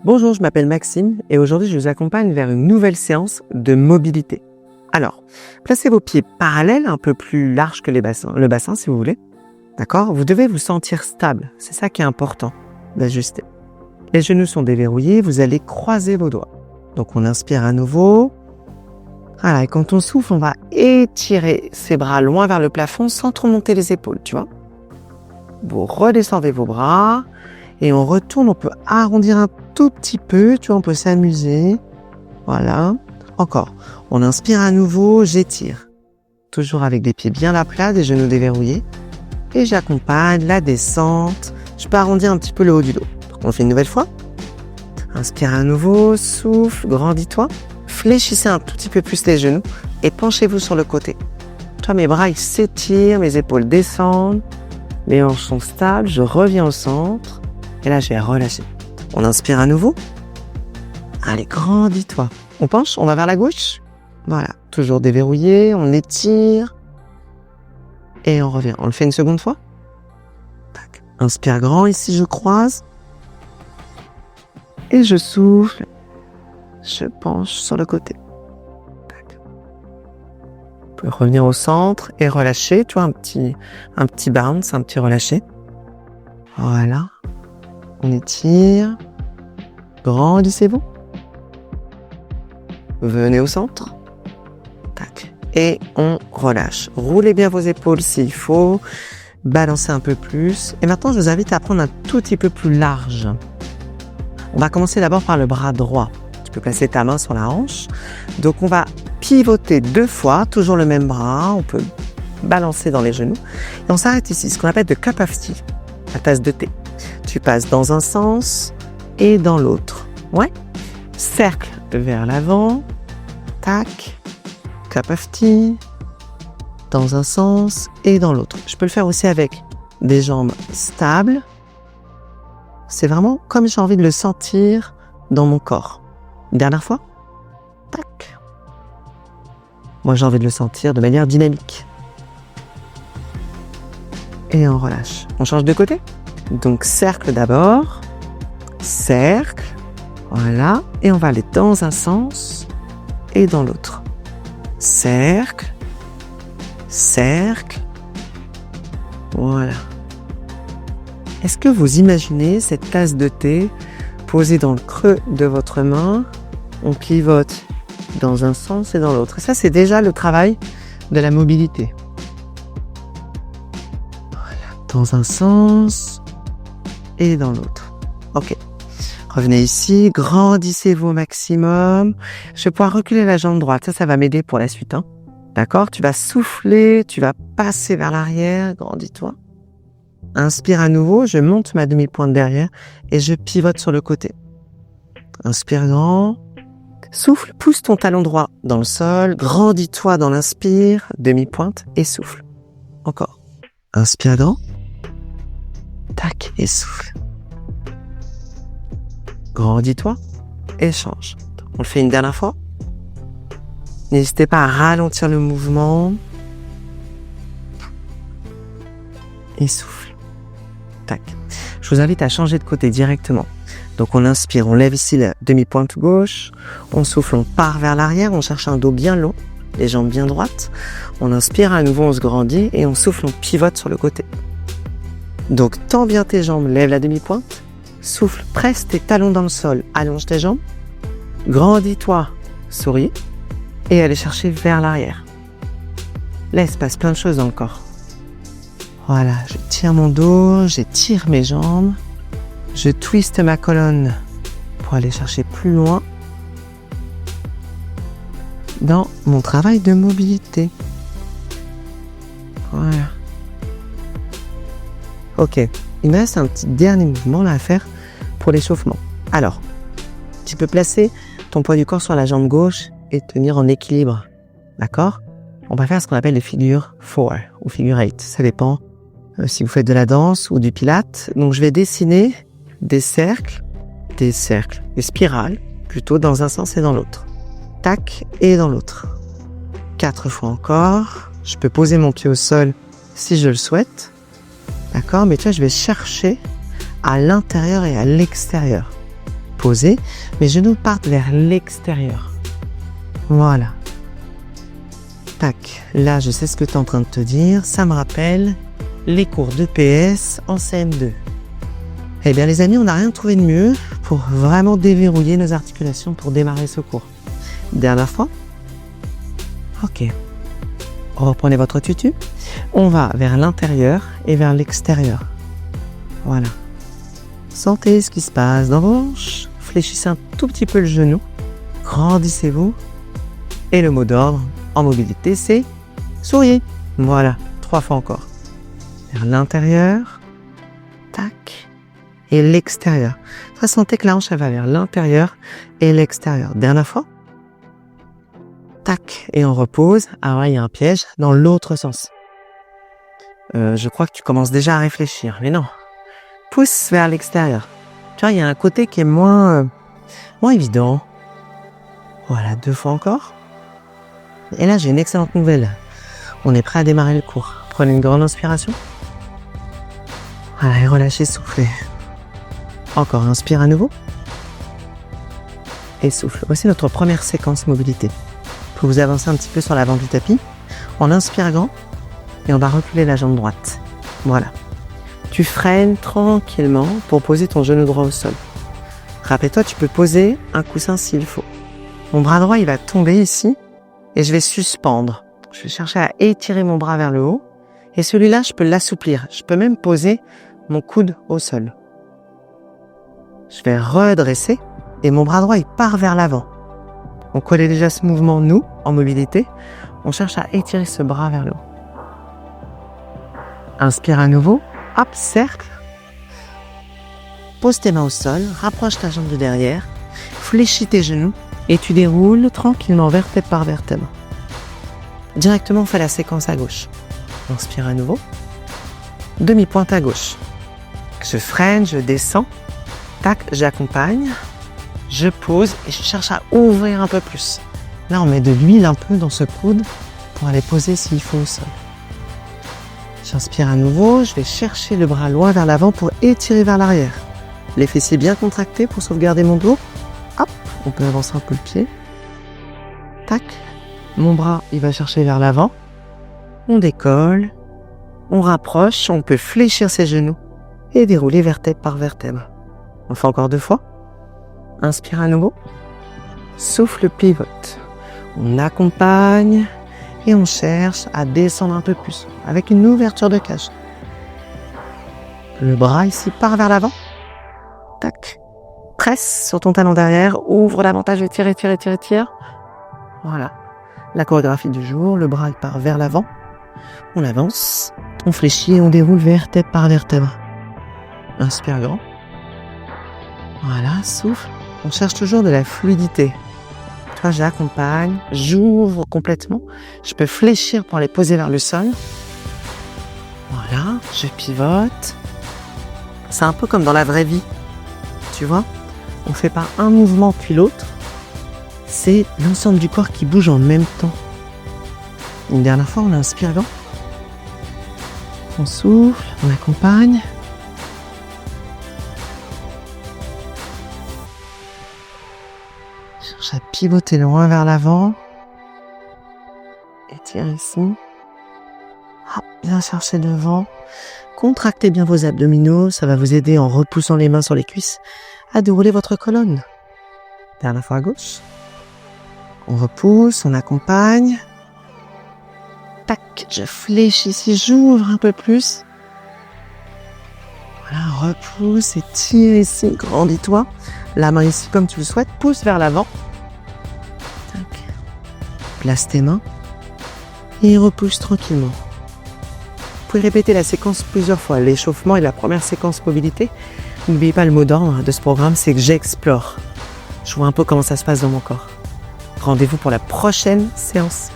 Bonjour, je m'appelle Maxime et aujourd'hui je vous accompagne vers une nouvelle séance de mobilité. Alors, placez vos pieds parallèles, un peu plus larges que le bassin si vous voulez. D'accord ? Vous devez vous sentir stable, c'est ça qui est important d'ajuster. Les genoux sont déverrouillés, vous allez croiser vos doigts. Donc on inspire à nouveau. Voilà, et quand on souffle, on va étirer ses bras loin vers le plafond sans trop monter les épaules, tu vois. Vous redescendez vos bras et on retourne, on peut arrondir un tout petit peu, tu vois, on peut s'amuser. Voilà. Encore. On inspire à nouveau, j'étire. Toujours avec les pieds bien à plat, des genoux déverrouillés. Et j'accompagne la descente. Je peux arrondir un petit peu le haut du dos. On le fait une nouvelle fois. Inspire à nouveau, souffle, grandis-toi. Fléchissez un tout petit peu plus les genoux et penchez-vous sur le côté. Toi, mes bras, ils s'étirent, mes épaules descendent. Les hanches sont stables, je reviens au centre. Et là, je vais relâcher. On inspire à nouveau. Allez, grandis-toi. On penche, on va vers la gauche. Voilà, toujours déverrouillé, on étire. Et on revient. On le fait une seconde fois. Tac. Inspire grand, ici je croise. Et je souffle. Je penche sur le côté. Tac. On peut revenir au centre et relâcher. Tu vois, un petit bounce, un petit relâché. Voilà. On étire. Grandissez-vous. Venez au centre. Tac. Et on relâche. Roulez bien vos épaules s'il faut. Balancez un peu plus. Et maintenant, je vous invite à prendre un tout petit peu plus large. On va commencer d'abord par le bras droit. Tu peux placer ta main sur la hanche. Donc, on va pivoter 2 fois, toujours le même bras. On peut balancer dans les genoux. Et on s'arrête ici, ce qu'on appelle the cup of tea, la tasse de thé. Tu passes dans un sens et dans l'autre. Ouais. Cercle vers l'avant. Tac. Cup of tea. Dans un sens et dans l'autre. Je peux le faire aussi avec des jambes stables. C'est vraiment comme j'ai envie de le sentir dans mon corps. Dernière fois. Tac. Moi, j'ai envie de le sentir de manière dynamique. Et on relâche. On change de côté. Donc, cercle d'abord. Cercle. Voilà. Et on va aller dans un sens et dans l'autre. Cercle. Cercle. Voilà. Est-ce que vous imaginez cette tasse de thé posée dans le creux de votre main? On pivote dans un sens et dans l'autre. Et ça, c'est déjà le travail de la mobilité. Voilà. Dans un sens et dans l'autre. Ok. Revenez ici, grandissez-vous au maximum. Je vais pouvoir reculer la jambe droite. Ça va m'aider pour la suite. Hein. D'accord ? Tu vas souffler, tu vas passer vers l'arrière, grandis-toi. Inspire à nouveau, je monte ma demi-pointe derrière et je pivote sur le côté. Inspire grand. Souffle, pousse ton talon droit dans le sol, grandis-toi dans l'inspire, demi-pointe et souffle. Encore. Inspire grand. Tac, et souffle. Grandis-toi et change. On le fait une dernière fois. N'hésitez pas à ralentir le mouvement. Et souffle. Tac. Je vous invite à changer de côté directement. Donc on inspire, on lève ici la demi-pointe gauche. On souffle, on part vers l'arrière. On cherche un dos bien long, les jambes bien droites. On inspire, à nouveau on se grandit et on souffle, on pivote sur le côté. Donc tends bien tes jambes, lève la demi-pointe. Souffle, presse tes talons dans le sol, allonge tes jambes. Grandis-toi, souris. Et allez chercher vers l'arrière. Là, il se passe plein de choses dans le corps. Voilà, je tire mon dos, j'étire mes jambes. Je twiste ma colonne pour aller chercher plus loin dans mon travail de mobilité. Voilà. Ok, il me reste un petit dernier mouvement là à faire pour l'échauffement. Alors, tu peux placer ton poids du corps sur la jambe gauche et tenir en équilibre. D'accord ? On va faire ce qu'on appelle les figures 4 ou figure 8. Ça dépend si vous faites de la danse ou du pilates. Donc, je vais dessiner des cercles, des spirales, plutôt dans un sens et dans l'autre. Tac, et dans l'autre. 4 fois encore. Je peux poser mon pied au sol si je le souhaite. D'accord ? Mais tu vois, je vais chercher à l'intérieur et à l'extérieur posé, mes genoux partent vers l'extérieur. Voilà. Tac, là je sais ce que tu es en train de te dire, ça me rappelle les cours de PS en CM2. Eh bien les amis, on n'a rien trouvé de mieux pour vraiment déverrouiller nos articulations pour démarrer ce cours. Dernière fois. Ok. Reprenez votre tutu. On va vers l'intérieur et vers l'extérieur. Voilà. Sentez ce qui se passe dans vos hanches. Fléchissez un tout petit peu le genou. Grandissez-vous. Et le mot d'ordre en mobilité, c'est souriez. Voilà. 3 fois encore. Vers l'intérieur. Tac. Et l'extérieur. Sentez que la hanche elle va vers l'intérieur et l'extérieur. Dernière fois. Tac. Et on repose. Alors il y a un piège dans l'autre sens. Je crois que tu commences déjà à réfléchir. Mais non. Pousse vers l'extérieur. Tu vois, il y a un côté qui est moins évident. Voilà, 2 fois encore. Et là, j'ai une excellente nouvelle. On est prêt à démarrer le cours. Prenez une grande inspiration. Voilà, et relâchez, soufflez. Encore, inspire à nouveau. Et souffle. Voici notre première séquence mobilité. Pour vous avancer un petit peu sur l'avant du tapis. On inspire grand et on va reculer la jambe droite. Voilà. Tu freines tranquillement pour poser ton genou droit au sol. Rappelle-toi, tu peux poser un coussin s'il faut. Mon bras droit, il va tomber ici et je vais suspendre. Je vais chercher à étirer mon bras vers le haut et celui-là, je peux l'assouplir. Je peux même poser mon coude au sol. Je vais redresser et mon bras droit, il part vers l'avant. On connaît déjà ce mouvement, nous, en mobilité. On cherche à étirer ce bras vers le haut. Inspire à nouveau. Hop, cercle. Pose tes mains au sol, rapproche ta jambe de derrière, fléchis tes genoux et tu déroules tranquillement vertèbre par vertèbre. Directement, on fait la séquence à gauche. Inspire à nouveau. Demi-pointe à gauche. Je freine, je descends. Tac, j'accompagne. Je pose et je cherche à ouvrir un peu plus. Là, on met de l'huile un peu dans ce coude pour aller poser s'il faut au sol. J'inspire à nouveau, je vais chercher le bras loin vers l'avant pour étirer vers l'arrière. Les fessiers bien contractés pour sauvegarder mon dos. Hop, on peut avancer un peu le pied. Tac, mon bras, il va chercher vers l'avant. On décolle, on rapproche, on peut fléchir ses genoux et dérouler vertèbre par vertèbre. On fait encore 2 fois. Inspire à nouveau. Souffle, pivote. On accompagne. Et on cherche à descendre un peu plus, avec une ouverture de cage. Le bras ici part vers l'avant. Tac. Presse sur ton talon derrière, ouvre davantage, tire. Voilà. La chorégraphie du jour, le bras il part vers l'avant. On avance, on fléchit et on déroule vertèbre par vertèbre. Inspire grand. Voilà, souffle. On cherche toujours de la fluidité. J'accompagne, j'ouvre complètement, je peux fléchir pour aller poser vers le sol. Voilà, je pivote. C'est un peu comme dans la vraie vie, tu vois. On ne fait pas un mouvement puis l'autre, c'est l'ensemble du corps qui bouge en même temps. Une dernière fois, on inspire grand. On souffle, on accompagne. Cherche à pivoter loin vers l'avant. Étire ici. Hop, bien chercher devant. Contractez bien vos abdominaux. Ça va vous aider en repoussant les mains sur les cuisses à dérouler votre colonne. Dernière fois à gauche. On repousse, on accompagne. Tac, je fléchis ici, j'ouvre un peu plus. Voilà, repousse, étire ici, grandis-toi. La main ici comme tu le souhaites, pousse vers l'avant. Tac. Place tes mains et repousse tranquillement. Vous pouvez répéter la séquence plusieurs fois. L'échauffement est la première séquence mobilité. N'oubliez pas le mot d'ordre de ce programme, c'est que j'explore. Je vois un peu comment ça se passe dans mon corps. Rendez-vous pour la prochaine séance.